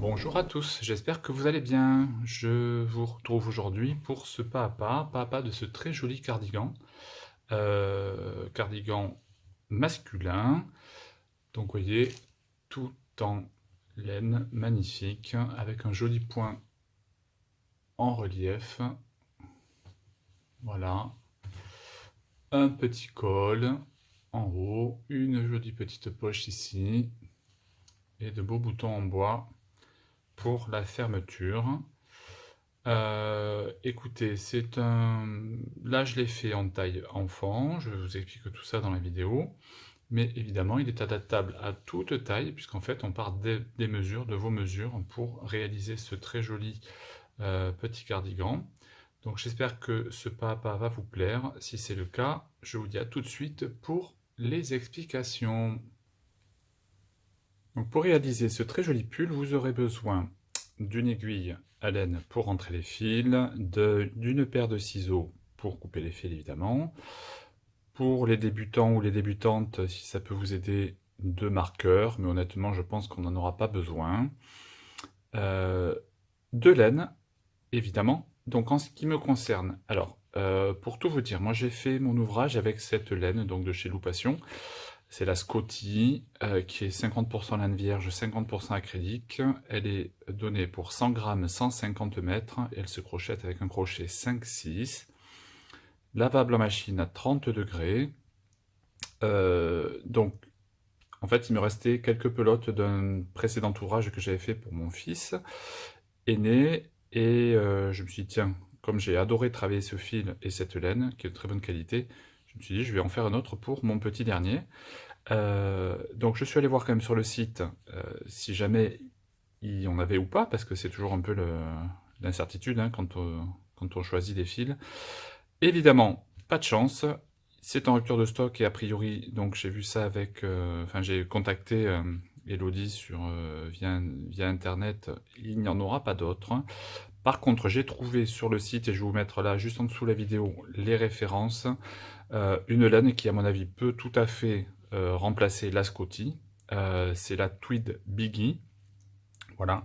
Bonjour à tous, j'espère que vous allez bien. Je vous retrouve aujourd'hui pour ce pas à pas de ce très joli cardigan. Cardigan masculin. Donc vous voyez, tout en laine, magnifique, avec un joli point en relief. Voilà. Un petit col en haut, une jolie petite poche ici, et de beaux boutons en bois pour la fermeture. Écoutez, c'est un... Là, je l'ai fait en taille enfant, je vous explique tout ça dans la vidéo, mais évidemment, il est adaptable à toute taille, puisqu'en fait, on part des mesures, de vos mesures, pour réaliser ce très joli petit cardigan. Donc, j'espère que ce pas à pas va vous plaire. Si c'est le cas, je vous dis à tout de suite pour les explications. Donc, pour réaliser ce très joli pull, vous aurez besoin d'une aiguille à laine pour rentrer les fils, d'une paire de ciseaux pour couper les fils évidemment. Pour les débutants ou les débutantes, si ça peut vous aider, deux marqueurs, mais honnêtement je pense qu'on n'en aura pas besoin. De laine, évidemment. Donc en ce qui me concerne, alors pour tout vous dire, moi j'ai fait mon ouvrage avec cette laine donc de chez Loupation. C'est la Scotty, qui est 50% laine vierge, 50% acrylique. Elle est donnée pour 100 grammes, 150 mètres, et elle se crochette avec un crochet 5-6. Lavable en machine à 30 degrés. Donc, en fait, il me restait quelques pelotes d'un précédent ouvrage que j'avais fait pour mon fils aîné, et je me suis dit, tiens, comme j'ai adoré travailler ce fil et cette laine, qui est de très bonne qualité, je me suis dit, je vais en faire un autre pour mon petit dernier. Donc je suis allé voir quand même sur le site si jamais il y en avait ou pas, parce que c'est toujours un peu l'incertitude hein, quand on choisit des fils. Évidemment, pas de chance, c'est en rupture de stock et a priori, donc j'ai vu ça avec... Enfin j'ai contacté Elodie via internet, il n'y en aura pas d'autres. Par contre, j'ai trouvé sur le site, et je vais vous mettre là juste en dessous la vidéo, les références. Une laine qui, à mon avis, peut tout à fait remplacer la Scotty. C'est la Tweed Biggie, voilà,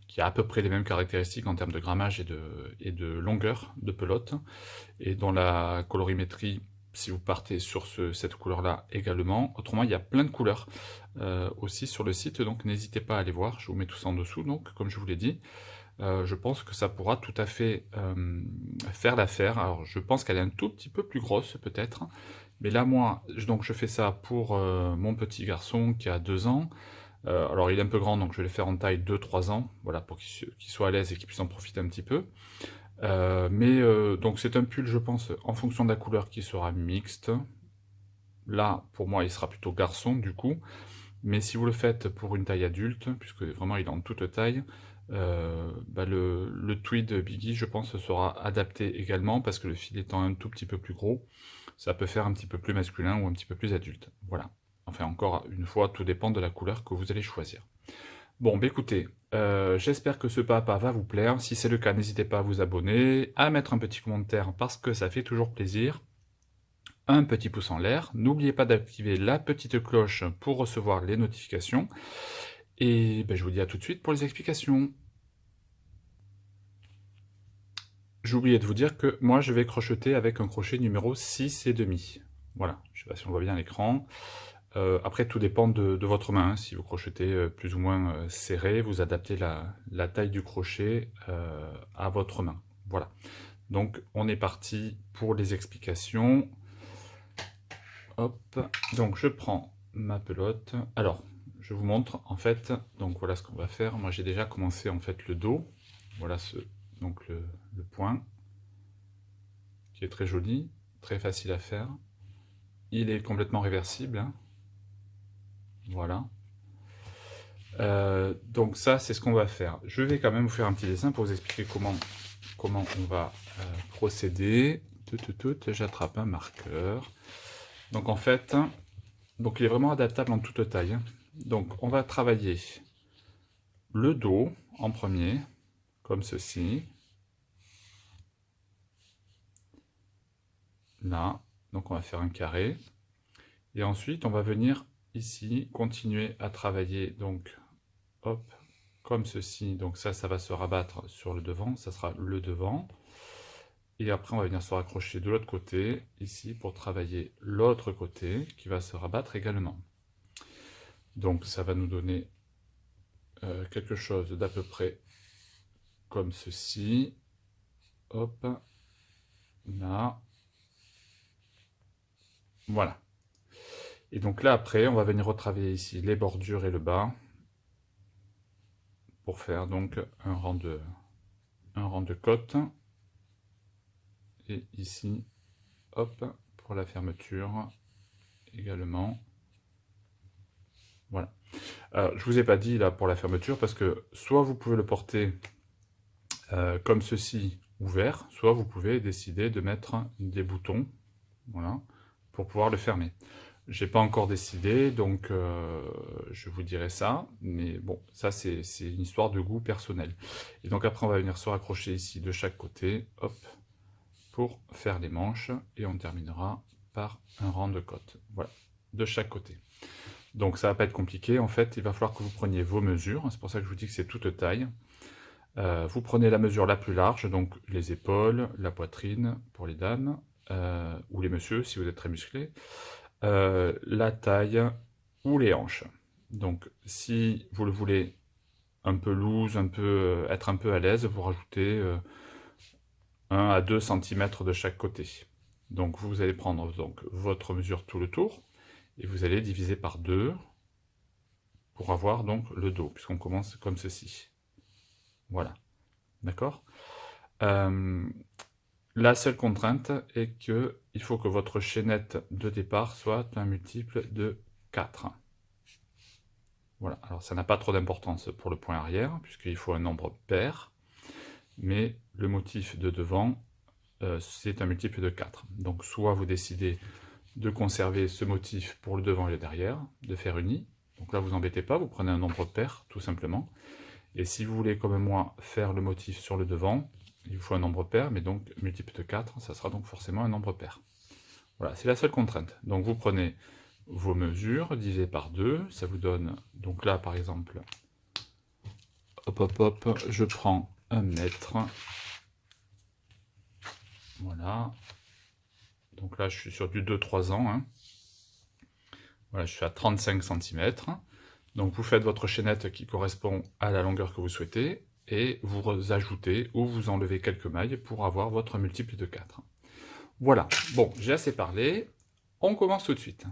qui a à peu près les mêmes caractéristiques en termes de grammage et de longueur de pelote, et dont la colorimétrie, si vous partez sur cette couleur-là également. Autrement, il y a plein de couleurs aussi sur le site, donc n'hésitez pas à aller voir, je vous mets tout ça en dessous, donc comme je vous l'ai dit. Je pense que ça pourra tout à fait faire l'affaire. Alors je pense qu'elle est un tout petit peu plus grosse peut-être, mais là moi, donc je fais ça pour mon petit garçon qui a 2 ans. Alors il est un peu grand, donc je vais le faire en taille 2-3 ans, voilà, pour qu'il soit à l'aise et qu'il puisse en profiter un petit peu. Donc c'est un pull, je pense, en fonction de la couleur, qui sera mixte. Là, pour moi, il sera plutôt garçon du coup. Mais si vous le faites pour une taille adulte, puisque vraiment il est en toute taille, le tweed Biggie, je pense, sera adapté également, parce que le fil étant un tout petit peu plus gros, ça peut faire un petit peu plus masculin ou un petit peu plus adulte. Voilà. Enfin, encore une fois, tout dépend de la couleur que vous allez choisir. Bon, bah écoutez, j'espère que ce papa va vous plaire. Si c'est le cas, n'hésitez pas à vous abonner, à mettre un petit commentaire, parce que ça fait toujours plaisir. Un petit pouce en l'air. N'oubliez pas d'activer la petite cloche pour recevoir les notifications. Et ben, je vous dis à tout de suite pour les explications. J'ai oublié de vous dire que moi je vais crocheter avec un crochet numéro 6,5. Voilà, je ne sais pas si on voit bien à l'écran. Après tout dépend de votre main, hein. Si vous crochetez plus ou moins serré, vous adaptez la taille du crochet à votre main. Voilà, donc on est parti pour les explications. Hop, donc je prends ma pelote. Alors, je vous montre en fait, donc voilà ce qu'on va faire. Moi j'ai déjà commencé en fait le dos. Voilà donc le point, qui est très joli, très facile à faire. Il est complètement réversible, hein. Voilà. Donc ça, c'est ce qu'on va faire. Je vais quand même vous faire un petit dessin pour vous expliquer comment on va procéder. J'attrape un marqueur. Donc en fait, donc il est vraiment adaptable en toute taille, hein. Donc on va travailler le dos en premier, comme ceci. Là, donc on va faire un carré. Et ensuite, on va venir ici, continuer à travailler, donc, hop, comme ceci. Donc ça va se rabattre sur le devant, ça sera le devant. Et après, on va venir se raccrocher de l'autre côté, ici, pour travailler l'autre côté, qui va se rabattre également. Donc ça va nous donner quelque chose d'à peu près comme ceci. Hop, là. Voilà. Et donc là, après, on va venir retravailler ici les bordures et le bas, pour faire donc un rang de côte. Et ici, hop, pour la fermeture également. Voilà. Alors, je vous ai pas dit là pour la fermeture, parce que soit vous pouvez le porter comme ceci, ouvert, soit vous pouvez décider de mettre des boutons, voilà, pour pouvoir le fermer. J'ai pas encore décidé, donc je vous dirai ça, mais bon, ça c'est une histoire de goût personnel. Et donc après on va venir se raccrocher ici de chaque côté, hop, pour faire les manches, et on terminera par un rang de côte, voilà, de chaque côté. Donc ça va pas être compliqué, en fait, il va falloir que vous preniez vos mesures, c'est pour ça que je vous dis que c'est toute taille. Vous prenez la mesure la plus large, donc les épaules, la poitrine pour les dames, ou les messieurs si vous êtes très musclés, la taille ou les hanches. Donc si vous le voulez un peu loose, être un peu à l'aise, vous rajoutez 1 à 2 cm de chaque côté. Donc vous allez prendre donc votre mesure tout le tour, et vous allez diviser par 2 pour avoir donc le dos, puisqu'on commence comme ceci. Voilà, d'accord. La seule contrainte est que il faut que votre chaînette de départ soit un multiple de 4. Voilà, alors ça n'a pas trop d'importance pour le point arrière, puisqu'il faut un nombre pair, mais le motif de devant, c'est un multiple de 4. Donc soit vous décidez de conserver ce motif pour le devant et le derrière, de faire une i, donc là vous embêtez pas, vous prenez un nombre pair, tout simplement. Et si vous voulez, comme moi, faire le motif sur le devant, il vous faut un nombre pair, mais donc multiple de 4, ça sera donc forcément un nombre pair. Voilà, c'est la seule contrainte. Donc vous prenez vos mesures, divisé par 2, ça vous donne, donc là par exemple, hop hop hop, je prends 1 mètre, voilà, donc là je suis sur du 2-3 ans, hein. Voilà, je suis à 35 cm, donc vous faites votre chaînette qui correspond à la longueur que vous souhaitez, et vous ajoutez ou vous enlevez quelques mailles pour avoir votre multiple de 4. Voilà, bon, j'ai assez parlé, on commence tout de suite.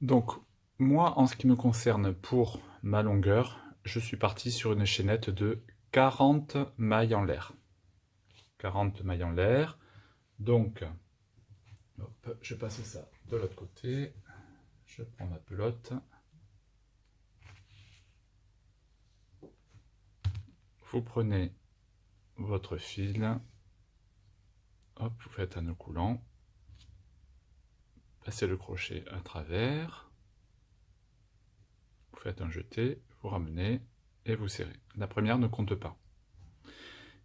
Donc, moi, en ce qui me concerne pour ma longueur, je suis parti sur une chaînette de 40 mailles en l'air. 40 mailles en l'air, donc, hop, je passe ça de l'autre côté, je prends ma pelote. Vous prenez votre fil, hop, vous faites un nœud coulant, passez le crochet à travers, vous faites un jeté, vous ramenez et vous serrez. La première ne compte pas.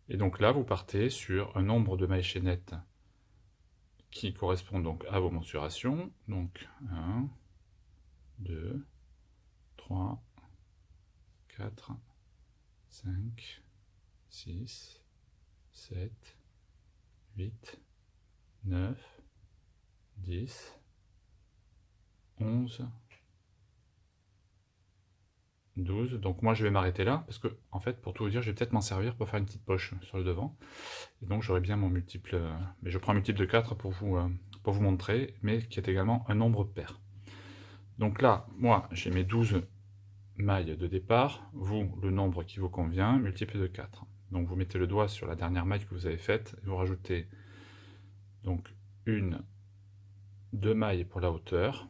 Et donc là, vous partez sur un nombre de mailles chaînettes qui correspond donc à vos mensurations. Donc 1, 2, 3, 4, 5, 6, 7, 8, 9, 10, 11, 12. Donc moi je vais m'arrêter là, parce que en fait pour tout vous dire, je vais peut-être m'en servir pour faire une petite poche sur le devant. Et donc j'aurai bien mon multiple, mais je prends un multiple de 4 pour vous montrer, mais qui est également un nombre pair. Donc là, moi j'ai mes 12 mailles de départ, vous le nombre qui vous convient, multiple de 4. Donc vous mettez le doigt sur la dernière maille que vous avez faite, et vous rajoutez donc 2 mailles pour la hauteur.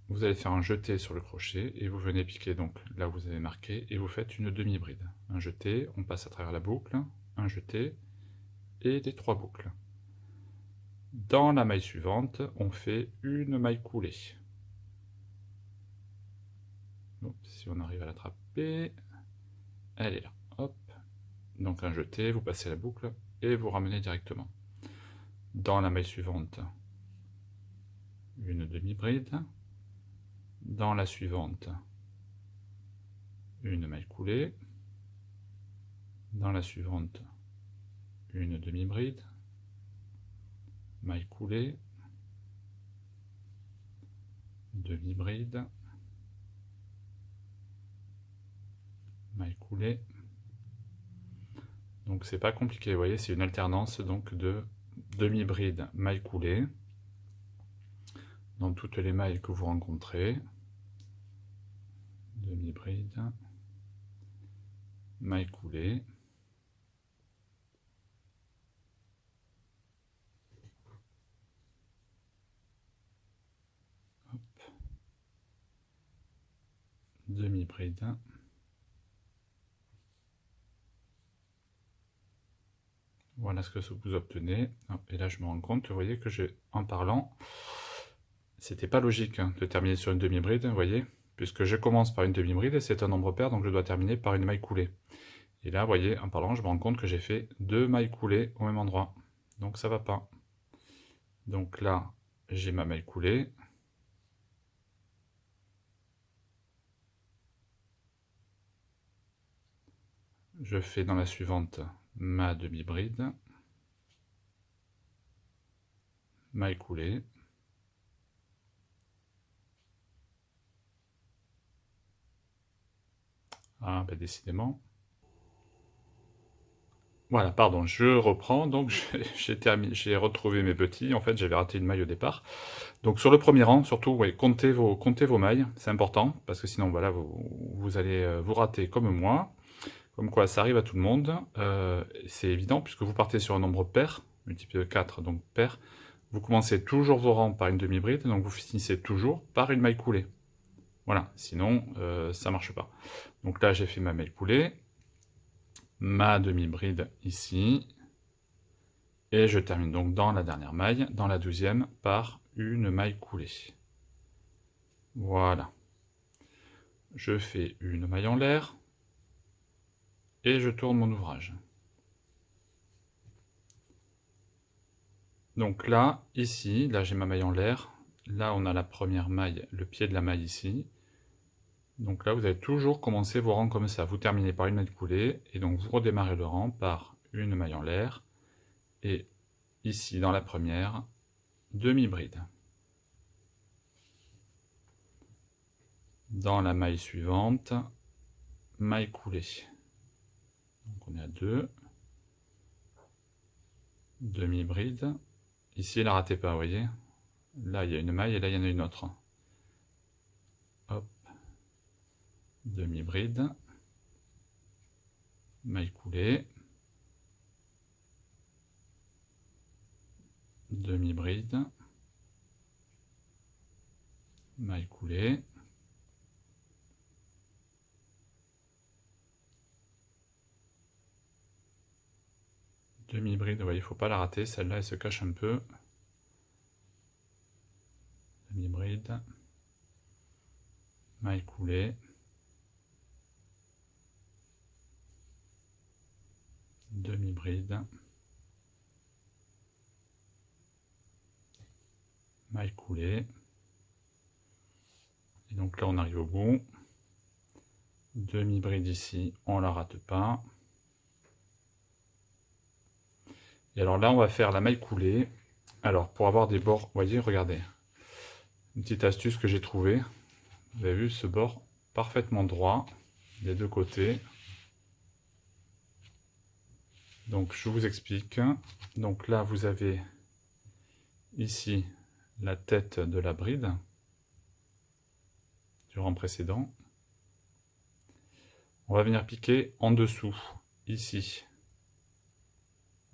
Vous allez faire un jeté sur le crochet et vous venez piquer donc là où vous avez marqué et vous faites une demi-bride. Un jeté, on passe à travers la boucle, un jeté et des 3 boucles. Dans la maille suivante, on fait une maille coulée. Donc, si on arrive à l'attraper, elle est là. Hop. Donc un jeté, vous passez la boucle et vous ramenez directement. Dans la maille suivante, une demi-bride. Dans la suivante, une maille coulée, dans la suivante, une demi-bride, maille coulée, demi-bride, maille coulée. Donc c'est pas compliqué, vous voyez, c'est une alternance donc de demi-bride, maille coulée, dans toutes les mailles que vous rencontrez. Demi-bride, maille coulée, demi-bride, voilà ce que vous obtenez. Et là je me rends compte, vous voyez que en parlant, c'était pas logique de terminer sur une demi-bride, vous voyez, puisque je commence par une demi-bride et c'est un nombre pair, donc je dois terminer par une maille coulée. Et là, vous voyez, en parlant, je me rends compte que j'ai fait 2 mailles coulées au même endroit. Donc ça va pas. Donc là, j'ai ma maille coulée. Je fais dans la suivante ma demi-bride. Maille coulée. Ah, ben décidément. Voilà, pardon, je reprends. Donc j'ai retrouvé mes petits. En fait, j'avais raté une maille au départ. Donc sur le premier rang, surtout, ouais, comptez vos mailles. C'est important, parce que sinon, voilà, vous allez vous rater comme moi. Comme quoi, ça arrive à tout le monde. C'est évident, puisque vous partez sur un nombre pair, multiplié de 4, donc pair. Vous commencez toujours vos rangs par une demi-bride, donc vous finissez toujours par une maille coulée. Voilà, sinon, ça ne marche pas. Donc là, j'ai fait ma maille coulée, ma demi-bride ici, et je termine donc dans la dernière maille, dans la 12e, par une maille coulée. Voilà. Je fais une maille en l'air, et je tourne mon ouvrage. Donc là, ici, là j'ai ma maille en l'air, là on a la première maille, le pied de la maille ici. Donc là vous allez toujours commencer vos rangs comme ça, vous terminez par une maille coulée, et donc vous redémarrez le rang par une maille en l'air, et ici dans la première, demi-bride. Dans la maille suivante, maille coulée. Donc on est à 2, demi-bride. Ici, la ratez pas, vous voyez. Là, il y a une maille et là, il y en a une autre. Hop. Demi-bride. Maille coulée. Demi-bride. Maille coulée. Demi-bride, vous voyez, il ne faut pas la rater. Celle-là, elle se cache un peu. Demi-bride. Maille coulée. Demi-bride. Maille coulée. Et donc là, on arrive au bout. Demi-bride ici, on la rate pas. Et alors là, on va faire la maille coulée. Alors, pour avoir des bords, vous voyez, regardez. Une petite astuce que j'ai trouvée. Vous avez vu ce bord parfaitement droit des deux côtés. Donc, je vous explique. Donc là, vous avez ici la tête de la bride du rang précédent. On va venir piquer en dessous, ici.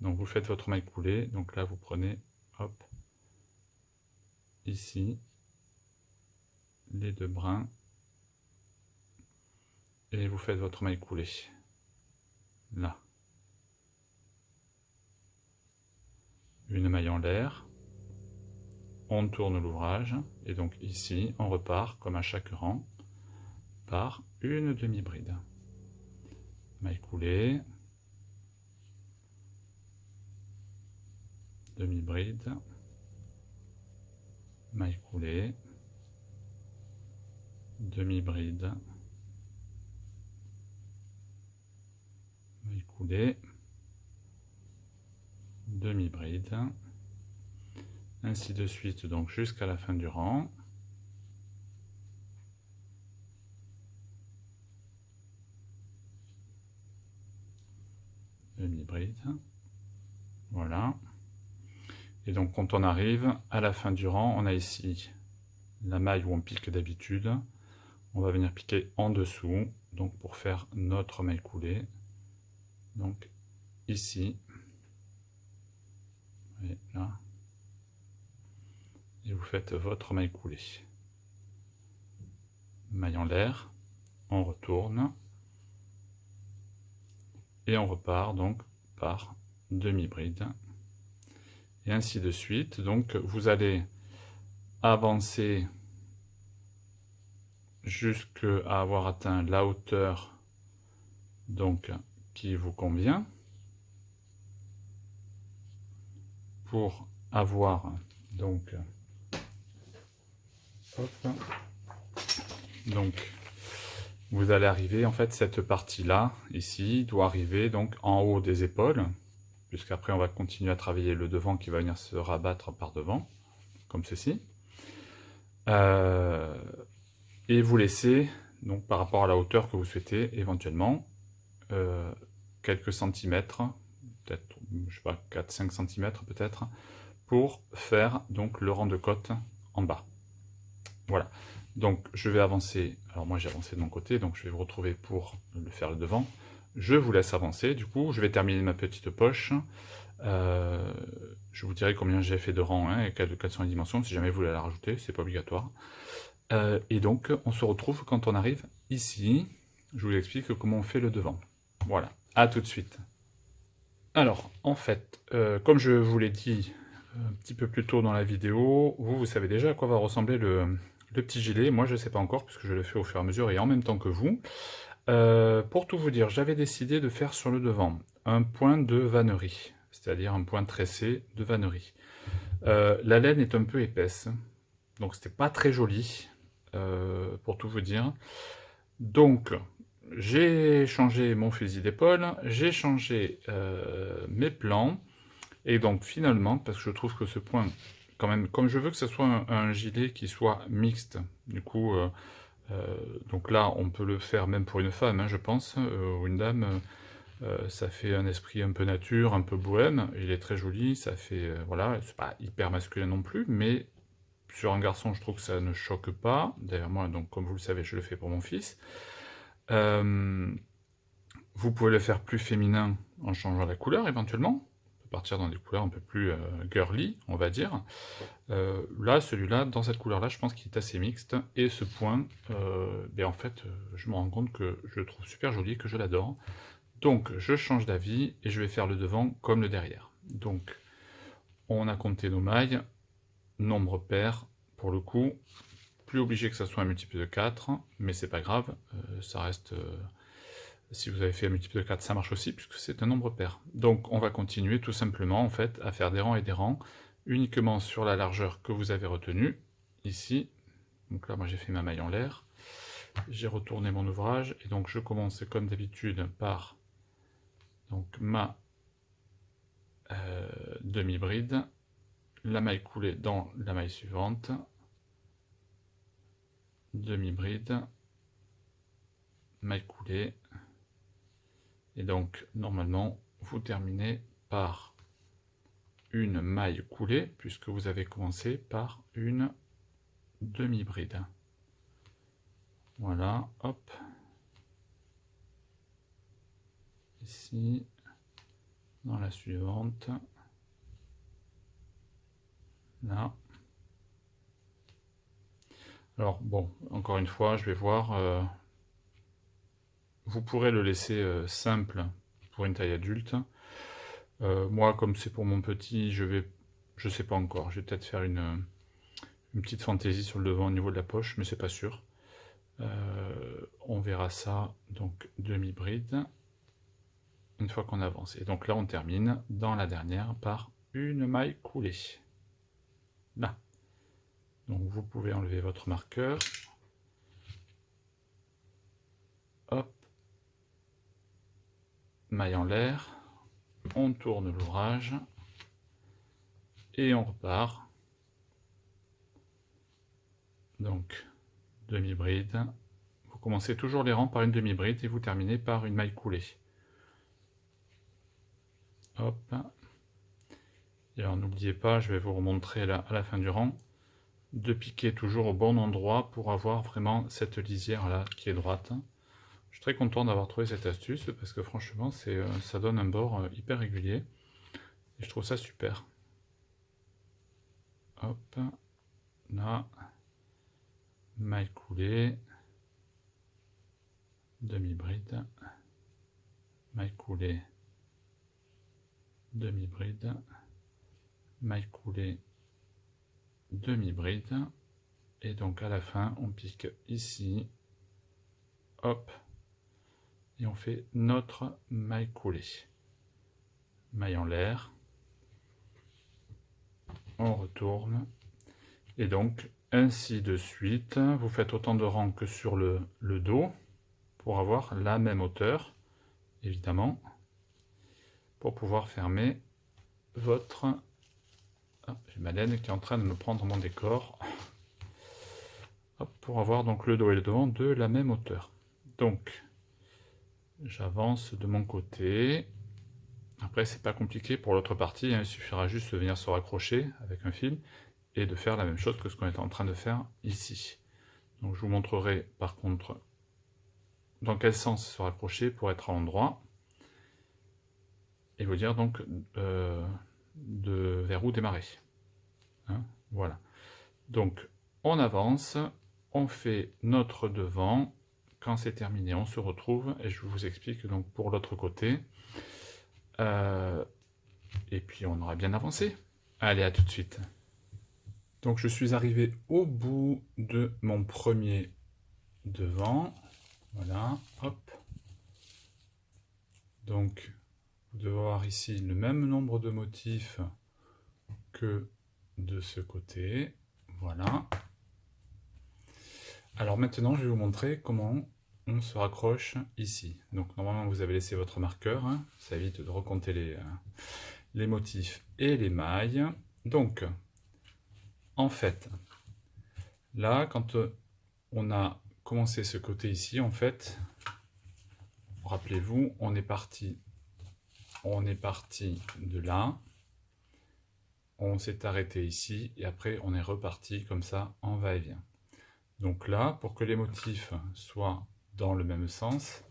Donc vous faites votre maille coulée. Donc là, vous prenez, hop, ici, les deux brins. Et vous faites votre maille coulée. Là. Une maille en l'air. On tourne l'ouvrage. Et donc ici, on repart, comme à chaque rang, par une demi-bride. Maille coulée. Demi-bride. Maille coulée. Demi-bride. maille coulée, demi-bride, ainsi de suite, donc jusqu'à la fin du rang. Demi-bride, voilà. Et donc quand on arrive à la fin du rang, on a ici la maille où on pique d'habitude. On va venir piquer en dessous, donc pour faire notre maille coulée. Donc ici, et là, et vous faites votre maille coulée. Maille en l'air, on retourne, et on repart donc par demi-bride, et ainsi de suite. Donc vous allez avancer jusqu'à avoir atteint la hauteur donc qui vous convient pour avoir donc hop, donc vous allez arriver, en fait cette partie là ici doit arriver donc en haut des épaules, puisqu'après on va continuer à travailler le devant qui va venir se rabattre par devant comme ceci, et vous laissez donc par rapport à la hauteur que vous souhaitez éventuellement quelques centimètres, peut-être je sais pas 4-5 cm peut-être, pour faire donc le rang de côte en bas. Voilà, donc je vais avancer, alors moi j'ai avancé de mon côté, donc je vais vous retrouver pour le faire le devant. Je vous laisse avancer, du coup je vais terminer ma petite poche. Je vous dirai combien j'ai fait de rangs hein, et quelles sont les dimensions, si jamais vous voulez la rajouter, c'est pas obligatoire. Et donc on se retrouve quand on arrive ici, je vous explique comment on fait le devant. Voilà, à tout de suite. Alors, en fait, comme je vous l'ai dit un petit peu plus tôt dans la vidéo, vous savez déjà à quoi va ressembler le petit gilet. Moi, je ne sais pas encore, puisque je le fais au fur et à mesure et en même temps que vous. Pour tout vous dire, j'avais décidé de faire sur le devant un point de vannerie, c'est-à-dire un point tressé de vannerie. La laine est un peu épaisse, donc c'était pas très joli, pour tout vous dire. Donc, j'ai changé mon fusil d'épaule, j'ai changé mes plans, et donc finalement, parce que je trouve que ce point, quand même, comme je veux que ce soit un gilet qui soit mixte, du coup, donc là, on peut le faire même pour une femme, hein, je pense, ou une dame, ça fait un esprit un peu nature, un peu bohème, il est très joli, ça fait, voilà, c'est pas hyper masculin non plus, mais sur un garçon, je trouve que ça ne choque pas. D'ailleurs, moi, donc, comme vous le savez, je le fais pour mon fils. Vous pouvez le faire plus féminin en changeant la couleur éventuellement. On peut partir dans des couleurs un peu plus girly, on va dire. Là, celui-là, dans cette couleur-là, je pense qu'il est assez mixte. Et ce point, en fait, je me rends compte que je le trouve super joli, que je l'adore. Donc, je change d'avis et je vais faire le devant comme le derrière. Donc, on a compté nos mailles, nombre pair, pour le coup. Plus obligé que ça soit un multiple de 4, mais c'est pas grave, ça reste... si vous avez fait un multiple de 4, ça marche aussi, puisque c'est un nombre pair. Donc on va continuer tout simplement en fait à faire des rangs et des rangs, uniquement sur la largeur que vous avez retenue, ici. Donc là, moi j'ai fait ma maille en l'air, j'ai retourné mon ouvrage, et donc je commence comme d'habitude par donc, ma demi-bride, la maille coulée dans la maille suivante, demi-bride, maille coulée, et donc normalement vous terminez par une maille coulée puisque vous avez commencé par une demi-bride. Voilà, hop, ici, dans la suivante, là. Alors bon, encore une fois, je vais voir, vous pourrez le laisser simple pour une taille adulte. Moi, comme c'est pour mon petit, je sais pas encore, je vais peut-être faire une petite fantaisie sur le devant au niveau de la poche, mais c'est pas sûr. On verra ça, donc demi-bride, une fois qu'on avance. Et donc là, on termine dans la dernière par une maille coulée. Là. Donc vous pouvez enlever votre marqueur. Hop. maille en l'air, on tourne l'ouvrage et on repart. Donc demi-bride, vous commencez toujours les rangs par une demi-bride et vous terminez par une maille coulée. Hop. Et alors n'oubliez pas, je vais vous remontrer là à la fin du rang, de piquer toujours au bon endroit pour avoir vraiment cette lisière là qui est droite. Je suis très content d'avoir trouvé cette astuce parce que franchement ça donne un bord hyper régulier et je trouve ça super. Hop, là, maille coulée, demi-bride, maille coulée, demi-bride, maille coulée, demi-bride, et donc à la fin on pique ici, hop, et on fait notre maille coulée, maille en l'air, on retourne, et donc ainsi de suite, vous faites autant de rangs que sur le dos, pour avoir la même hauteur, évidemment, pour pouvoir fermer votre... Ah, j'ai ma laine qui est en train de me prendre mon décor. Hop, pour avoir donc le dos et le devant de la même hauteur. Donc, j'avance de mon côté. Après, c'est pas compliqué pour l'autre partie, hein, il suffira juste de venir se raccrocher avec un fil et de faire la même chose que ce qu'on est en train de faire ici. Donc, je vous montrerai par contre dans quel sens se raccrocher pour être à l'endroit et vous dire donc vers où démarrer. Hein, voilà. Donc, on avance, on fait notre devant. Quand c'est terminé, on se retrouve et je vous explique donc pour l'autre côté. Et puis on aura bien avancé. Allez, à tout de suite. Donc je suis arrivé au bout de mon premier devant. Voilà, hop. Donc vous devez voir ici le même nombre de motifs que de ce côté. Voilà. Alors maintenant, je vais vous montrer comment on se raccroche ici. Donc normalement, vous avez laissé votre marqueur. Hein, ça évite de recompter les motifs et les mailles. Donc, en fait, là, quand on a commencé ce côté ici, en fait, rappelez-vous, on est parti de là. On s'est arrêté ici et après on est reparti comme ça en va-et-vient. Donc là, pour que les motifs soient dans le même sens,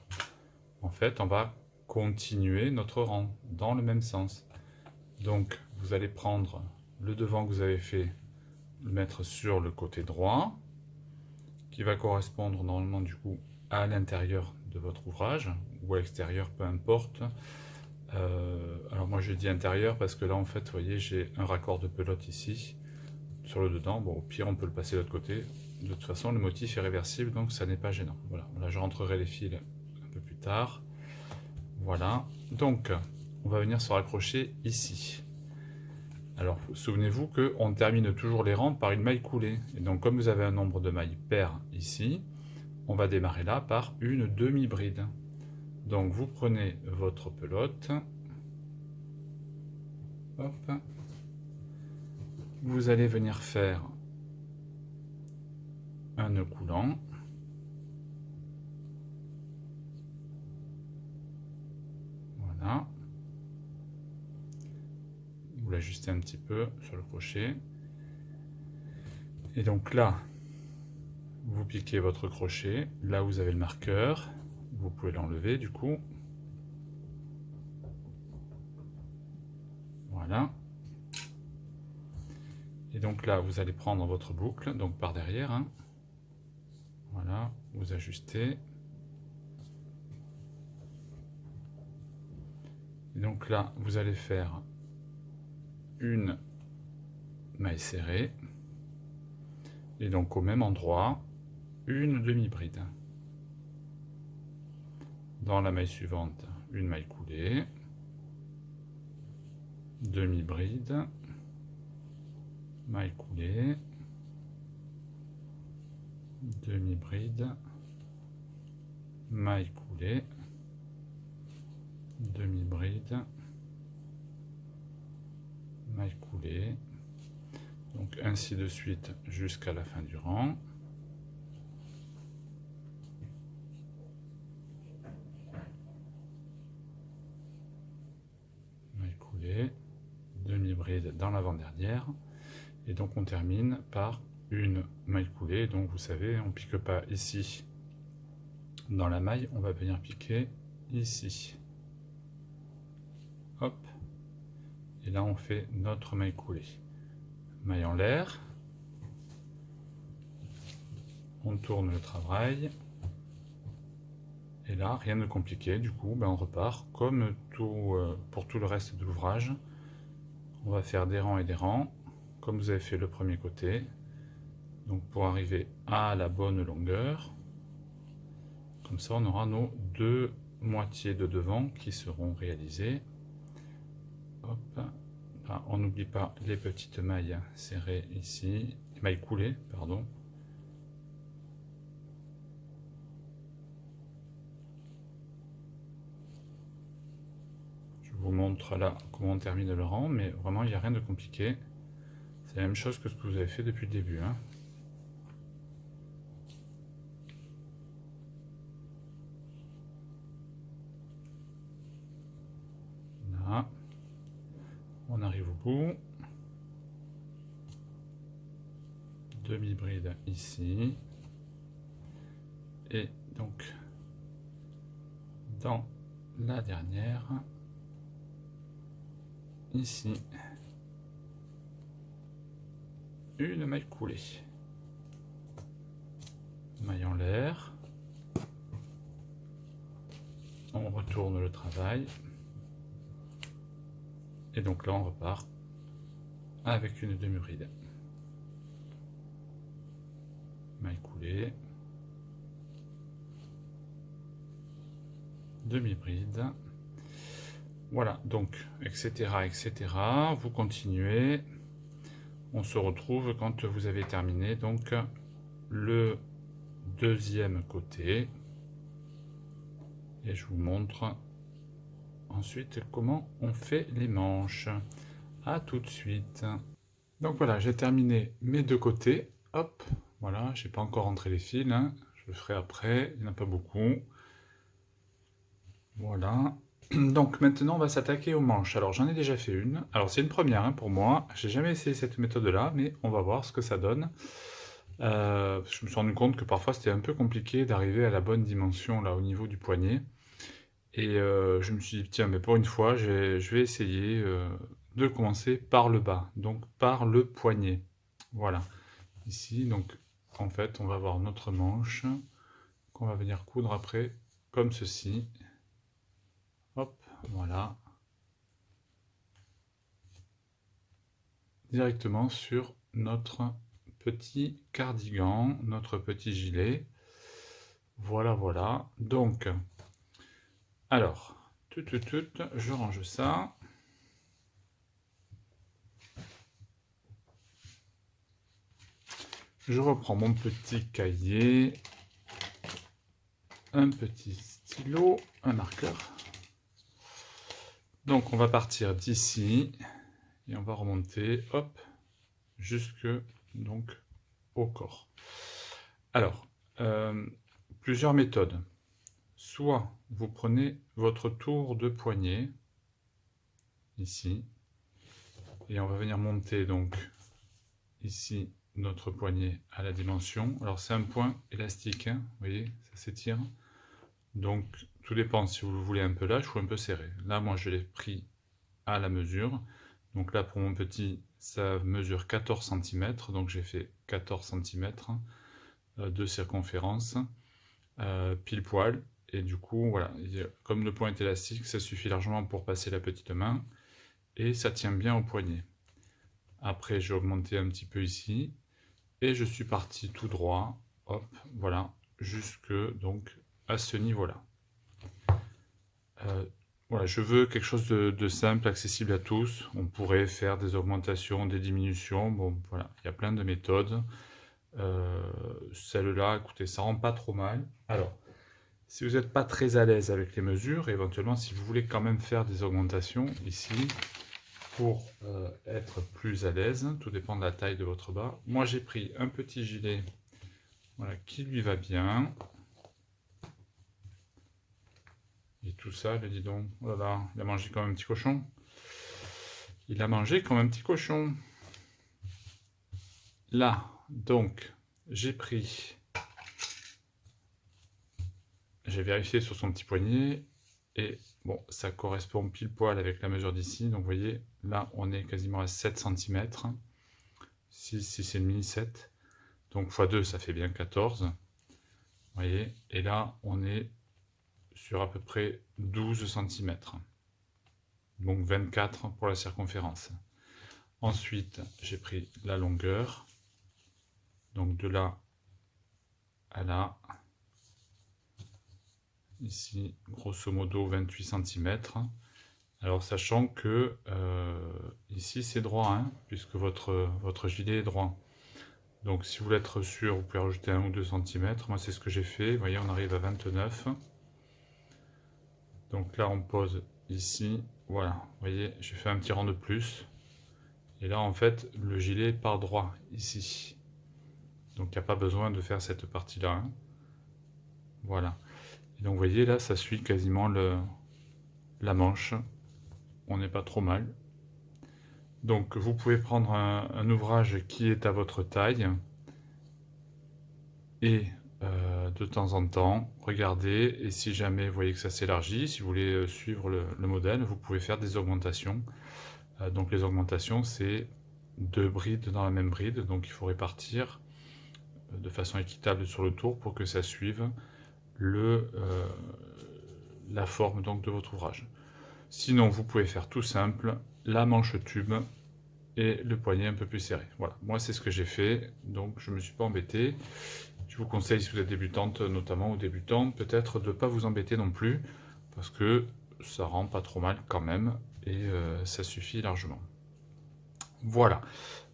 en fait, on va continuer notre rang dans le même sens. Donc, vous allez prendre le devant que vous avez fait, le mettre sur le côté droit, qui va correspondre normalement du coup à l'intérieur de votre ouvrage, ou à l'extérieur, peu importe. Alors moi je dis intérieur parce que là en fait, vous voyez, j'ai un raccord de pelote ici, sur le dedans. Bon, au pire, on peut le passer de l'autre côté. De toute façon, le motif est réversible, donc ça n'est pas gênant. Voilà, là je rentrerai les fils un peu plus tard. Voilà, donc on va venir se raccrocher ici. Alors, souvenez-vous qu'on termine toujours les rangs par une maille coulée. Et donc, comme vous avez un nombre de mailles paires ici, on va démarrer là par une demi-bride. Donc, vous prenez votre pelote. Hop. Vous allez venir faire un nœud coulant. Voilà. Vous l'ajustez un petit peu sur le crochet. Et donc là, vous piquez votre crochet. Là, vous avez le marqueur. Vous pouvez l'enlever du coup. Voilà. Et donc là, vous allez prendre votre boucle, donc par derrière. Hein. Voilà, vous ajustez. Et donc là, vous allez faire une maille serrée. Et donc au même endroit, une demi-bride. Dans la maille suivante, une maille coulée. Demi-bride. Maille coulée. Demi-bride. Maille coulée. demi-bride, maille coulée, donc ainsi de suite jusqu'à la fin du rang. Maille coulée, demi-bride dans l'avant-dernière, et donc on termine par une maille coulée. Donc vous savez, on pique pas ici dans la maille, on va venir piquer ici. Hop, et là on fait notre maille coulée. Maille en l'air, on tourne le travail, et là rien de compliqué. Du coup on repart comme pour tout le reste de l'ouvrage. On va faire des rangs et des rangs comme vous avez fait le premier côté, donc pour arriver à la bonne longueur. Comme ça on aura nos deux moitiés de devant qui seront réalisées. Hop. Ah, on n'oublie pas les petites mailles serrées ici, les mailles coulées, pardon. Je vous montre là comment on termine le rang, mais vraiment il n'y a rien de compliqué. C'est la même chose que ce que vous avez fait depuis le début, hein. Là, on arrive au bout. Demi-bride ici. Et donc, dans la dernière, ici, une maille coulée. Maille en l'air. On retourne le travail. Et donc là, on repart avec une demi-bride. Maille coulée. Demi-bride. Voilà, donc, etc., etc. Vous continuez. On se retrouve quand vous avez terminé donc le deuxième côté. Et je vous montre ensuite comment on fait les manches. À tout de suite. Donc voilà, j'ai terminé mes deux côtés. Hop, voilà, j'ai pas encore rentré les fils, hein. Je le ferai après, il n'y en a pas beaucoup. Voilà. Donc maintenant, on va s'attaquer aux manches. Alors j'en ai déjà fait une. Alors c'est une première, hein, pour moi. J'ai jamais essayé cette méthode-là, mais on va voir ce que ça donne. Je me suis rendu compte que parfois c'était un peu compliqué d'arriver à la bonne dimension là au niveau du poignet. Et je me suis dit, tiens, mais pour une fois, je vais essayer de commencer par le bas, donc par le poignet. Voilà. Ici, donc en fait, on va avoir notre manche qu'on va venir coudre après, comme ceci. Hop, voilà. Directement sur notre petit cardigan, notre petit gilet. Voilà, voilà. Donc, alors, je range ça. Je reprends mon petit cahier, un petit stylo, un marqueur. Donc on va partir d'ici et on va remonter, hop, jusque donc au corps. Alors, plusieurs méthodes. Soit vous prenez votre tour de poignet, ici, et on va venir monter donc ici notre poignet à la dimension. Alors c'est un point élastique, hein, vous voyez, ça s'étire. Donc tout dépend si vous le voulez un peu lâche ou un peu serré. Là moi je l'ai pris à la mesure. Donc là pour mon petit ça mesure 14 cm, donc j'ai fait 14 cm de circonférence, pile poil. Et du coup voilà, comme le point est élastique, ça suffit largement pour passer la petite main. Et ça tient bien au poignet. Après j'ai augmenté un petit peu ici. Et je suis parti tout droit, hop, voilà, jusque donc à ce niveau-là. Voilà, je veux quelque chose de simple, accessible à tous. On pourrait faire des augmentations, des diminutions. Bon, voilà, il y a plein de méthodes. Celle-là, écoutez, ça rend pas trop mal. Alors, Si vous n'êtes pas très à l'aise avec les mesures, éventuellement si vous voulez quand même faire des augmentations ici, pour être plus à l'aise, tout dépend de la taille de votre bas. Moi j'ai pris un petit gilet, voilà, qui lui va bien. Et tout ça, le dis donc, oh là là, il a mangé comme un petit cochon. Il a mangé comme un petit cochon. Là, donc, j'ai vérifié sur son petit poignet, et bon, ça correspond pile poil avec la mesure d'ici. Donc vous voyez, là, on est quasiment à 7 cm. 6,5, 7. Donc x2, ça fait bien 14. Vous voyez, et là, on est sur à peu près 12 cm. Donc 24 pour la circonférence. Ensuite, j'ai pris la longueur. Donc de là à là. Ici, grosso modo, 28 cm. Alors, sachant que ici, c'est droit, hein, puisque votre gilet est droit. Donc, si vous voulez être sûr, vous pouvez rajouter 1 ou 2 cm. Moi, c'est ce que j'ai fait. Vous voyez, on arrive à 29. Donc là, on pose ici. Voilà, vous voyez, j'ai fait un petit rang de plus. Et là, en fait, le gilet part droit, ici. Donc, il n'y a pas besoin de faire cette partie-là. Hein. Voilà. Et donc, vous voyez, là, ça suit quasiment la manche. On n'est pas trop mal. Donc vous pouvez prendre un ouvrage qui est à votre taille et de temps en temps regarder, et si jamais vous voyez que ça s'élargit, si vous voulez suivre le modèle, vous pouvez faire des augmentations. Donc les augmentations, c'est 2 brides dans la même bride, donc il faut répartir de façon équitable sur le tour pour que ça suive la forme donc, de votre ouvrage. Sinon, vous pouvez faire tout simple, la manche tube et le poignet un peu plus serré. Voilà, moi c'est ce que j'ai fait, donc je ne me suis pas embêté. Je vous conseille, si vous êtes débutante notamment, ou débutant, peut-être de ne pas vous embêter non plus, parce que ça rend pas trop mal quand même, et ça suffit largement. Voilà,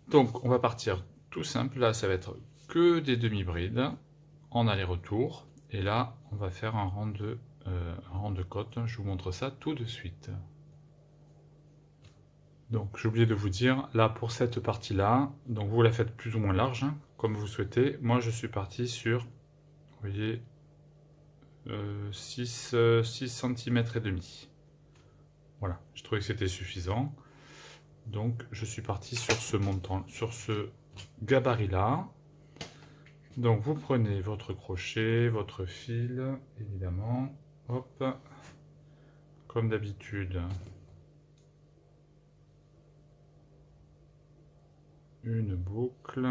donc on va partir tout simple, là ça va être que des demi-brides, en aller-retour, et là on va faire un rang de côte, je vous montre ça tout de suite. Donc j'ai oublié de vous dire, là pour cette partie-là, donc vous la faites plus ou moins large, hein, comme vous souhaitez. Moi je suis parti sur, vous voyez, 6 cm et demi. Voilà, je trouvais que c'était suffisant. Donc je suis parti sur ce montant, sur ce gabarit-là. Donc vous prenez votre crochet, votre fil, évidemment. Hop, comme d'habitude. Une boucle.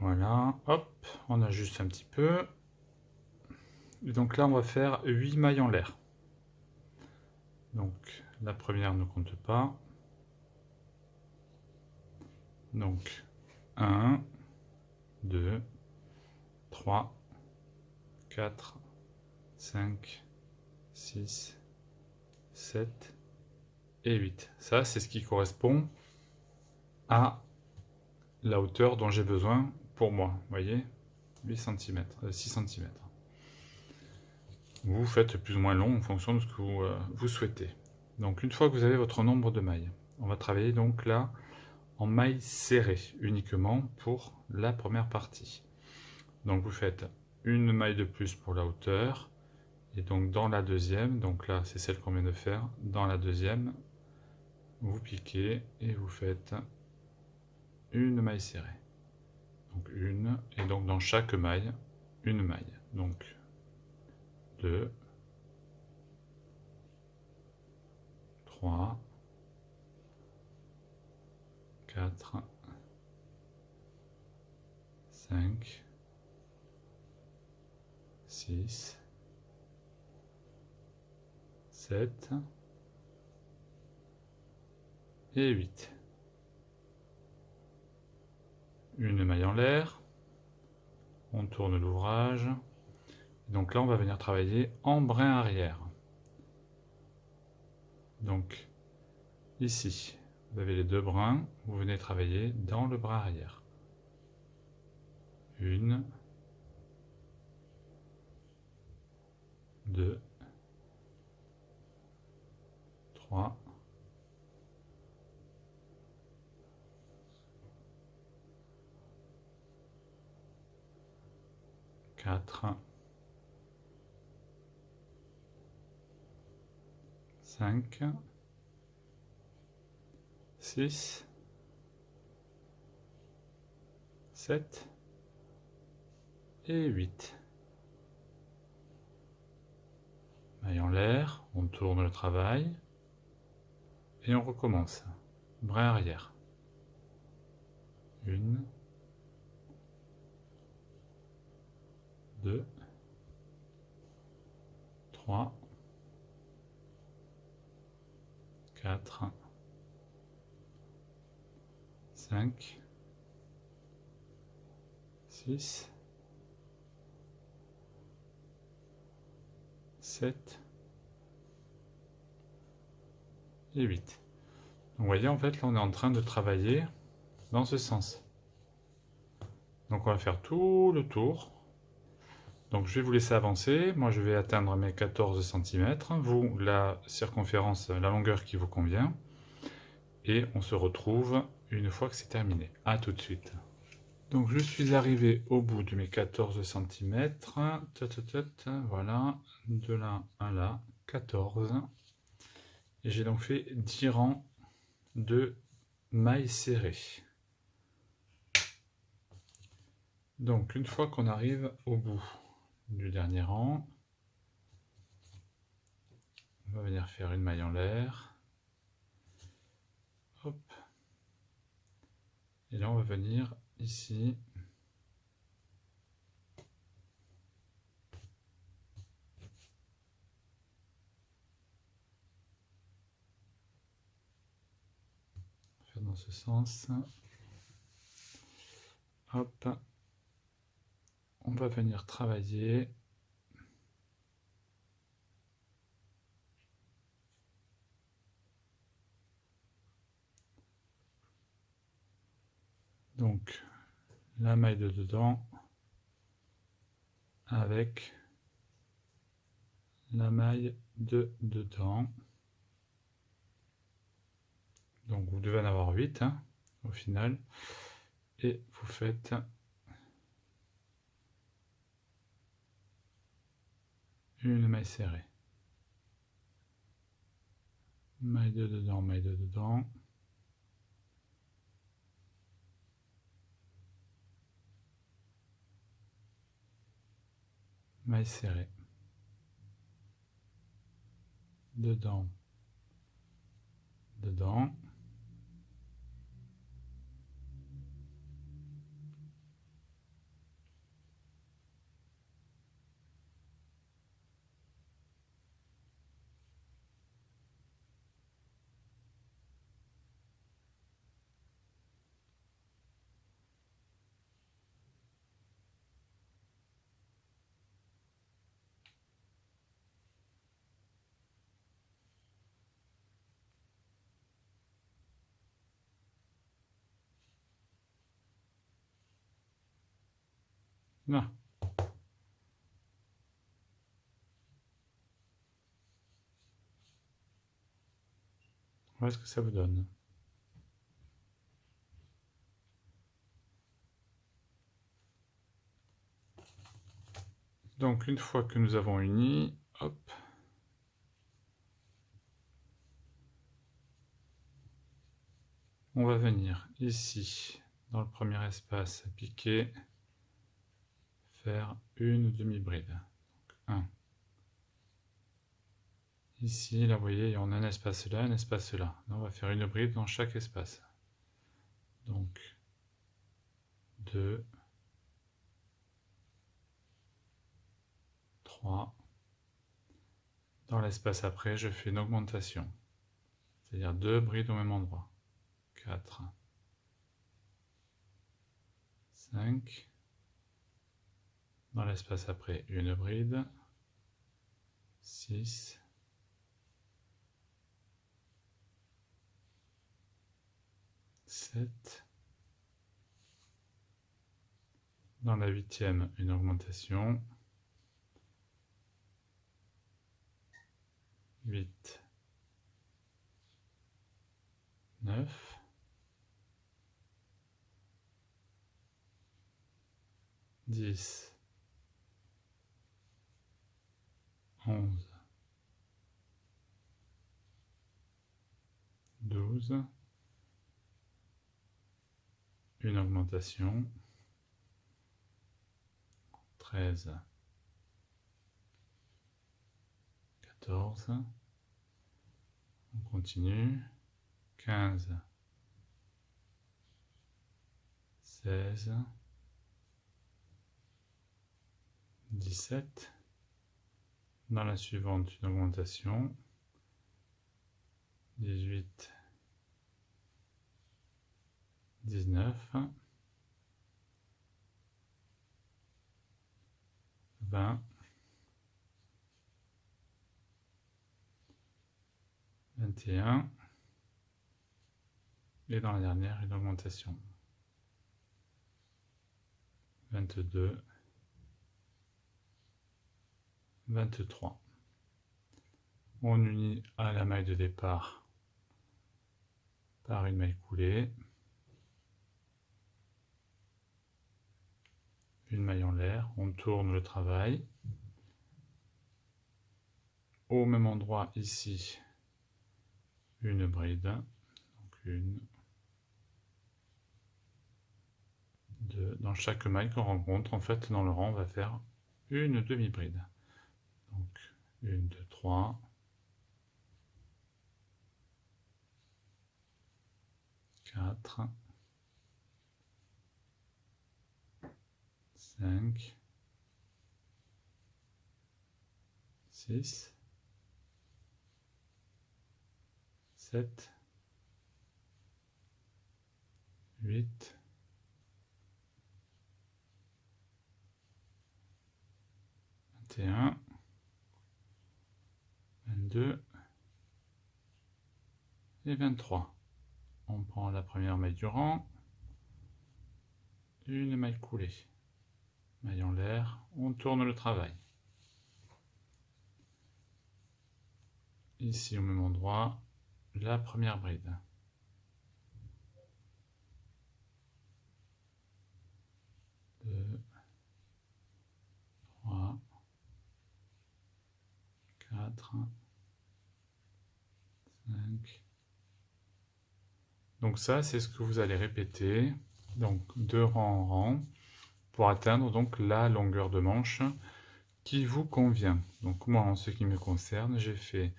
Voilà, hop, on ajuste un petit peu. Et donc là, on va faire 8 mailles en l'air. Donc la première ne compte pas. Donc 1, 2, 3, 4, 5, 6, 7 et 8. Ça, c'est ce qui correspond à la hauteur dont j'ai besoin pour moi. Vous voyez, 8 cm, 6 cm. Vous faites plus ou moins long en fonction de ce que vous souhaitez. Donc une fois que vous avez votre nombre de mailles, on va travailler donc là en mailles serrées uniquement pour la première partie. Donc vous faites une maille de plus pour la hauteur, et donc dans la deuxième, donc là c'est celle qu'on vient de faire, dans la deuxième, vous piquez et vous faites une maille serrée. Donc une, et donc dans chaque maille, une maille. Donc 2, 3, 4, 5, 6, 7 et 8. Une maille en l'air, on tourne l'ouvrage, donc là on va venir travailler en brin arrière. Donc ici, vous avez les deux brins, vous venez travailler dans le brin arrière. Une, 3, 4, 5, 6, 7 et 8. Maille en l'air, on tourne le travail et on recommence. Bras arrière. 1, 2, 3, 4, 5, 6, 7 et 8. Donc vous voyez, en fait, là, on est en train de travailler dans ce sens. Donc on va faire tout le tour. Donc je vais vous laisser avancer. Moi, je vais atteindre mes 14 cm. Vous, la circonférence, la longueur qui vous convient. Et on se retrouve une fois que c'est terminé. A tout de suite. Donc je suis arrivé au bout de mes 14 cm. Voilà, de là à là, 14. Et j'ai donc fait 10 rangs de mailles serrées. Donc une fois qu'on arrive au bout du dernier rang, on va venir faire une maille en l'air. Hop. Et là on va venir ici. Faire dans ce sens. Hop. On va venir travailler. Donc la maille de dedans avec la maille de dedans. Donc vous devez en avoir 8 hein, au final. Et vous faites une maille serrée. Maille de dedans, maille de dedans. Maille serrée. Dedans, dedans. Là. Voilà ce que ça vous donne. Donc une fois que nous avons uni, hop, on va venir ici, dans le premier espace, piquer, faire une demi-bride. 1. Ici, là, vous voyez, on a un espace là, un espace là. Là, on va faire une bride dans chaque espace. Donc, 2, 3. Dans l'espace après, je fais une augmentation. C'est-à-dire 2 brides au même endroit. 4, 5. Dans l'espace après, une bride. 6. 7. Dans la 8e, une augmentation. 8. 9, 10, 11, 12, une augmentation, 13, 14, on continue, 15, 16, 17, dans la suivante une augmentation, 18, 19, 20, 21, et dans la dernière une augmentation, 22, 23. On unit à la maille de départ par une maille coulée, une maille en l'air, on tourne le travail. Au même endroit ici, une bride, donc une, deux, dans chaque maille qu'on rencontre, en fait dans le rang on va faire une demi-bride. Donc 1, 2, 3, 4, 5, 6, 7, 8, 21, 22 et 23. On prend la première maille du rang, une maille coulée, maille en l'air, on tourne le travail. Ici au même endroit, la première bride. 2, 3, 4, 5. Donc ça, c'est ce que vous allez répéter, donc de rang en rang, pour atteindre donc la longueur de manche qui vous convient. Donc moi, en ce qui me concerne, j'ai fait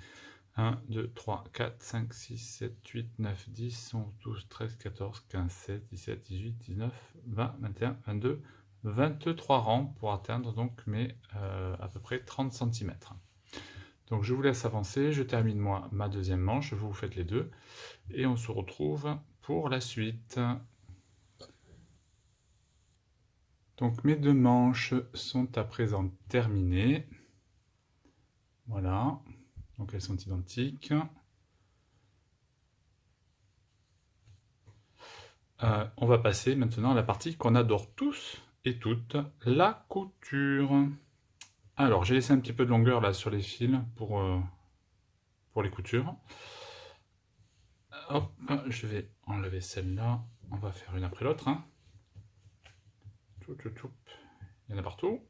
1, 2, 3, 4, 5, 6, 7, 8, 9, 10, 11, 12, 13, 14, 15, 16, 17, 18, 19, 20, 21, 22, 23 rangs pour atteindre donc mes à peu près 30 cm. Donc je vous laisse avancer, je termine moi ma deuxième manche, vous faites les deux, et on se retrouve pour la suite. Donc mes deux manches sont à présent terminées. Voilà, donc elles sont identiques. On va passer maintenant à la partie qu'on adore tous et toutes, la couture. Alors j'ai laissé un petit peu de longueur là sur les fils pour les coutures. Hop, je vais enlever celle-là, on va faire une après l'autre. Hein. Il y en a partout.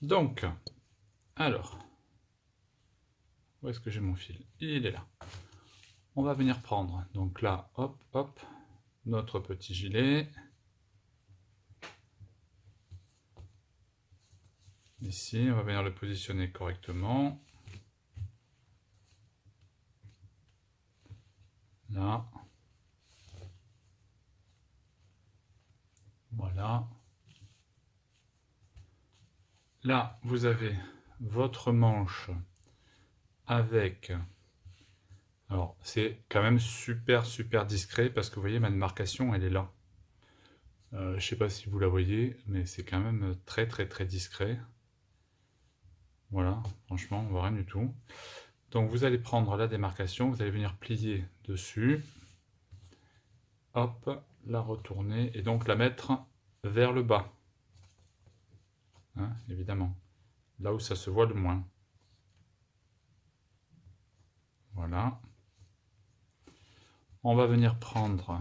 Donc, alors, où est-ce que j'ai mon fil? Il est là. On va venir prendre, donc là, hop, hop, notre petit gilet. Ici, on va venir le positionner correctement. Là. Voilà. Là, vous avez votre manche avec... Alors, c'est quand même super discret parce que vous voyez, ma démarcation, elle est là. Je ne sais pas si vous la voyez, mais c'est quand même très discret. Voilà, franchement, on voit rien du tout. Donc, vous allez prendre la démarcation, vous allez venir plier dessus. Hop, la retourner et donc la mettre vers le bas. Hein, évidemment. Là où ça se voit le moins. Voilà. On va venir prendre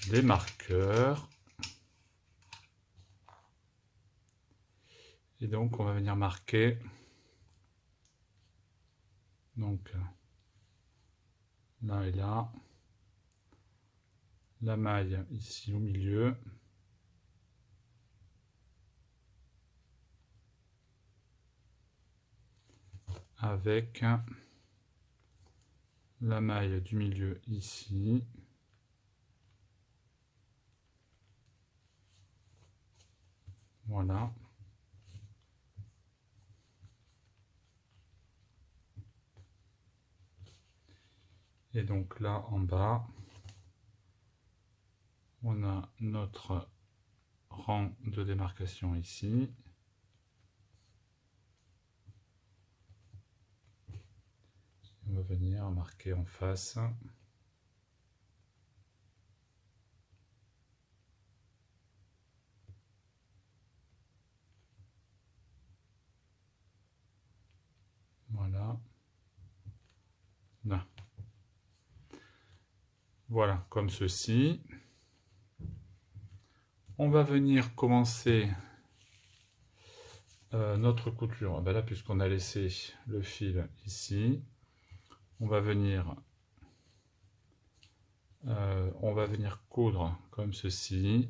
des marqueurs. Et donc, on va venir marquer donc là et là, la maille ici au milieu, avec la maille du milieu ici, voilà. Et donc là en bas, on a notre rang de démarcation ici. On va venir marquer en face. Voilà. Là. Voilà, comme ceci. On va venir commencer notre couture. Ben là, puisqu'on a laissé le fil ici, on va venir coudre comme ceci.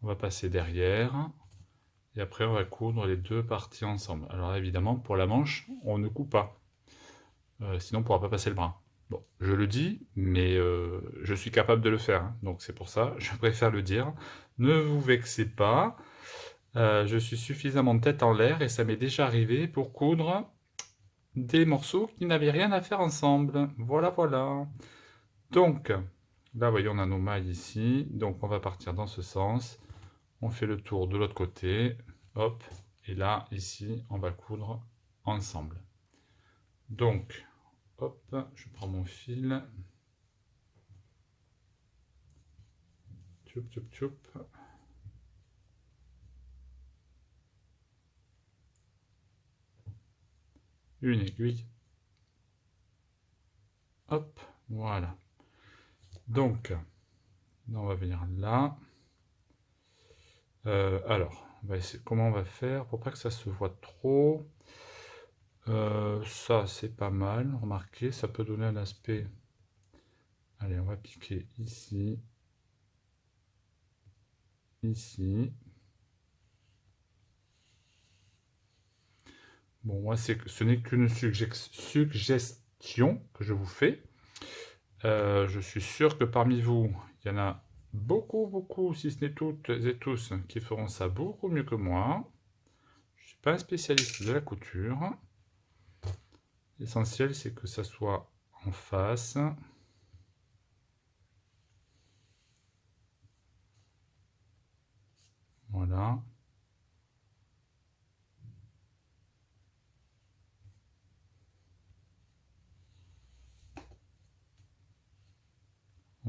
On va passer derrière. Et après, on va coudre les deux parties ensemble. Alors évidemment, pour la manche, on ne coupe pas. Sinon, on ne pourra pas passer le bras. Bon, je le dis, mais je suis capable de le faire. Hein. Donc c'est pour ça, je préfère le dire. Ne vous vexez pas. Je suis suffisamment tête en l'air et ça m'est déjà arrivé pour coudre des morceaux qui n'avaient rien à faire ensemble. Voilà, voilà. Donc, là, voyez, on a nos mailles ici. Donc, on va partir dans ce sens. On fait le tour de l'autre côté. Hop. Et là, ici, on va coudre ensemble. Donc, hop, je prends mon fil. Tchoup, tchoup, tchoup. Une aiguille. Hop, voilà. Donc, on va venir là. Alors, comment on va faire pour pas que ça se voit trop. Ça, c'est pas mal. Remarquez, ça peut donner un aspect. Allez, on va piquer ici. Ici. Bon, moi, ce n'est qu'une suggestion que je vous fais. Je suis sûr que parmi vous, il y en a beaucoup, si ce n'est toutes et tous, qui feront ça beaucoup mieux que moi. Je ne suis pas un spécialiste de la couture. L'essentiel, c'est que ça soit en face. Voilà.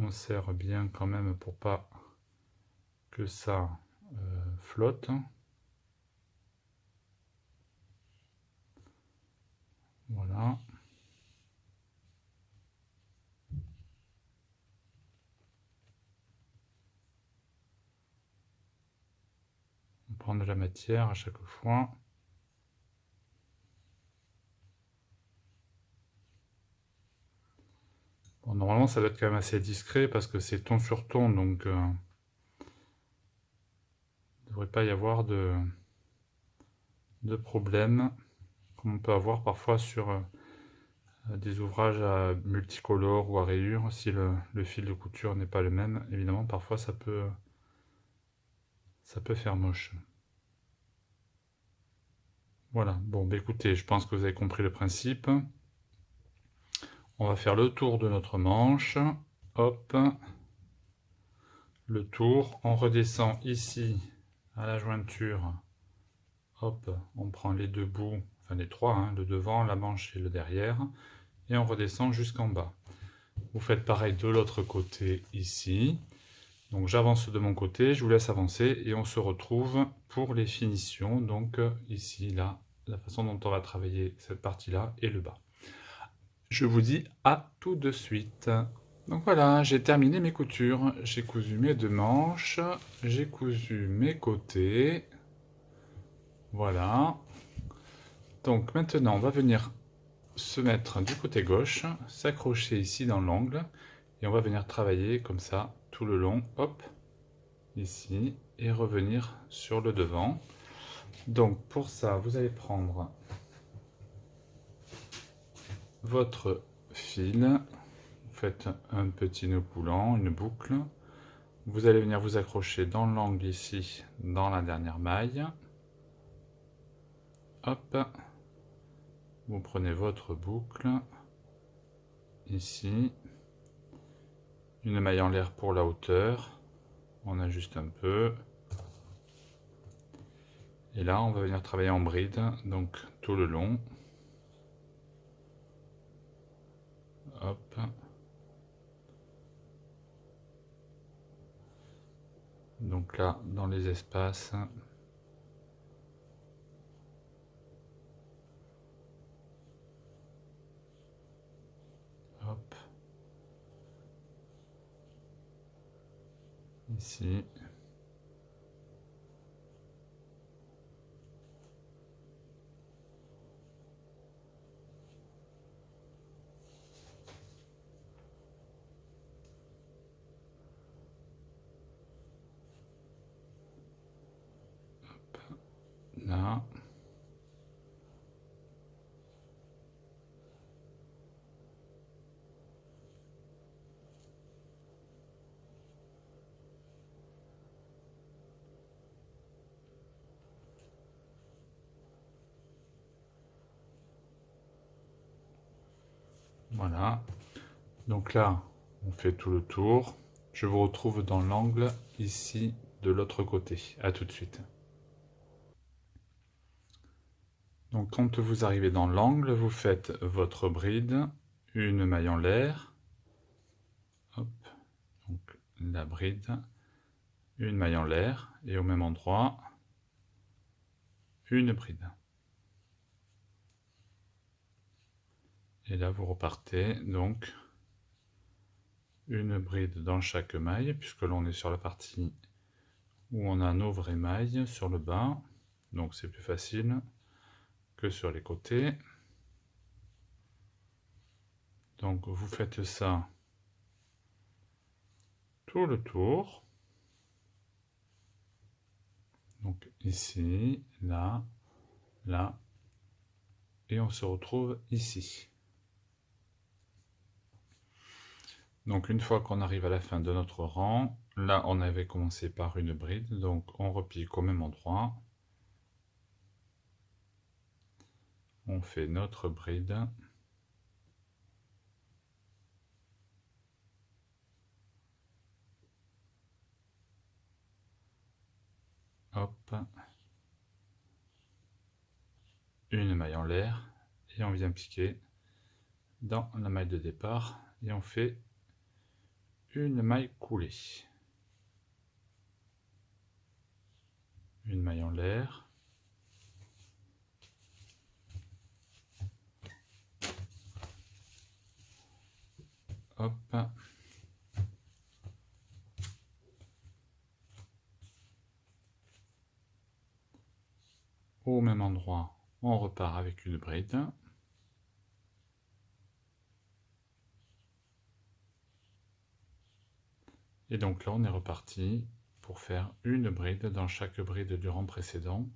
On serre bien quand même pour pas que ça flotte. Voilà. On prend de la matière à chaque fois. Bon, normalement, ça doit être quand même assez discret parce que c'est ton sur ton, donc il ne devrait pas y avoir de problème, comme on peut avoir parfois sur des ouvrages à multicolores ou à rayures. Si le fil de couture n'est pas le même, évidemment, parfois ça peut faire moche. Voilà, bon, bah écoutez, je pense que vous avez compris le principe. On va faire le tour de notre manche. Hop. Le tour. On redescend ici à la jointure. Hop, on prend les deux bouts, enfin les trois, hein, le devant, la manche et le derrière. Et on redescend jusqu'en bas. Vous faites pareil de l'autre côté ici. Donc j'avance de mon côté, je vous laisse avancer et on se retrouve pour les finitions. Donc ici, là, la façon dont on va travailler cette partie-là et le bas. Je vous dis à tout de suite. Donc voilà, j'ai terminé mes coutures. J'ai cousu mes 2 manches, j'ai cousu mes côtés. Voilà. Donc maintenant, on va venir se mettre du côté gauche, s'accrocher ici dans l'angle, et on va venir travailler comme ça tout le long, hop, ici, et revenir sur le devant. Donc pour ça, vous allez prendre votre fil, vous faites un petit nœud coulant, une boucle, vous allez venir vous accrocher dans l'angle ici, dans la dernière maille, hop, vous prenez votre boucle, ici, une maille en l'air pour la hauteur, on ajuste un peu, et là on va venir travailler en bride, donc tout le long, hop, donc là dans les espaces, hop, ici, là, voilà. Donc là, on fait tout le tour. Je vous retrouve dans l'angle ici de l'autre côté. À tout de suite. Donc quand vous arrivez dans l'angle, vous faites votre bride, une maille en l'air, hop, donc la bride, une maille en l'air, et au même endroit, une bride. Et là vous repartez donc une bride dans chaque maille, puisque l'on est sur la partie où on a nos vraies mailles sur le bas, donc c'est plus facile que sur les côtés. Donc vous faites ça tout le tour. Donc ici, là, là, et on se retrouve ici. Donc une fois qu'on arrive à la fin de notre rang, là on avait commencé par une bride, donc on repique au même endroit. On fait notre bride. Hop. Une maille en l'air, et on vient piquer dans la maille de départ, et on fait une maille coulée. Une maille en l'air. Hop. Au même endroit, on repart avec une bride. Et donc là, on est reparti pour faire une bride dans chaque bride du rang précédent.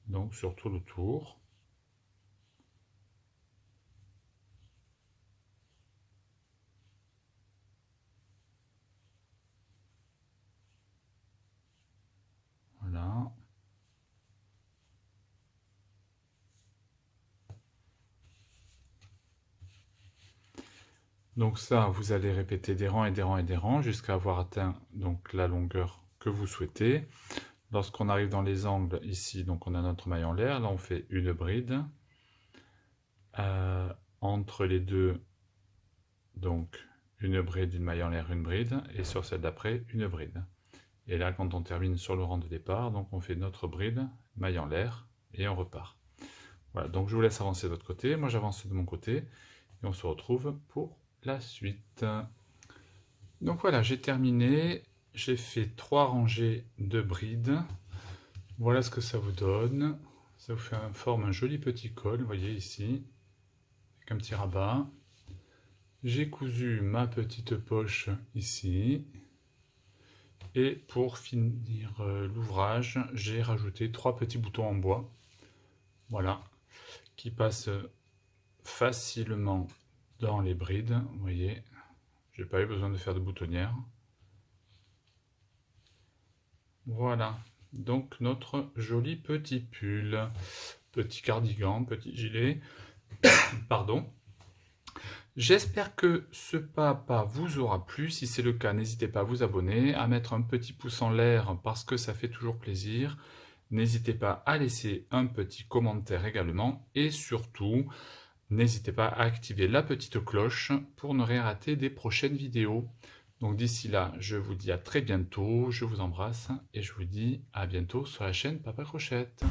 Donc sur tout le tour. Voilà. Donc ça, vous allez répéter des rangs et des rangs et des rangs jusqu'à avoir atteint donc la longueur que vous souhaitez. Lorsqu'on arrive dans les angles ici, donc on a notre maille en l'air, là on fait une bride. Entre les deux, donc une bride, une maille en l'air, une bride, et sur celle d'après, une bride. Et là, quand on termine sur le rang de départ, donc on fait notre bride, maille en l'air, et on repart. Voilà, donc je vous laisse avancer de votre côté, moi j'avance de mon côté, Et on se retrouve pour la suite. Donc voilà, j'ai terminé. J'ai fait 3 rangées de brides. Voilà ce que ça vous donne. Ça vous forme un joli petit col, vous voyez ici, avec un petit rabat. J'ai cousu ma petite poche ici. Et pour finir l'ouvrage, j'ai rajouté 3 petits boutons en bois. Voilà, qui passent facilement dans les brides, vous voyez. J'ai pas eu besoin de faire de boutonnière. Voilà, donc notre joli petit pull, petit cardigan, petit gilet, pardon. J'espère que ce papa vous aura plu. Si c'est le cas, n'hésitez pas à vous abonner, à mettre un petit pouce en l'air parce que ça fait toujours plaisir. N'hésitez pas à laisser un petit commentaire également. Et surtout, n'hésitez pas à activer la petite cloche pour ne rien rater des prochaines vidéos. Donc d'ici là, je vous dis à très bientôt. Je vous embrasse et je vous dis à bientôt sur la chaîne Papa Crochette.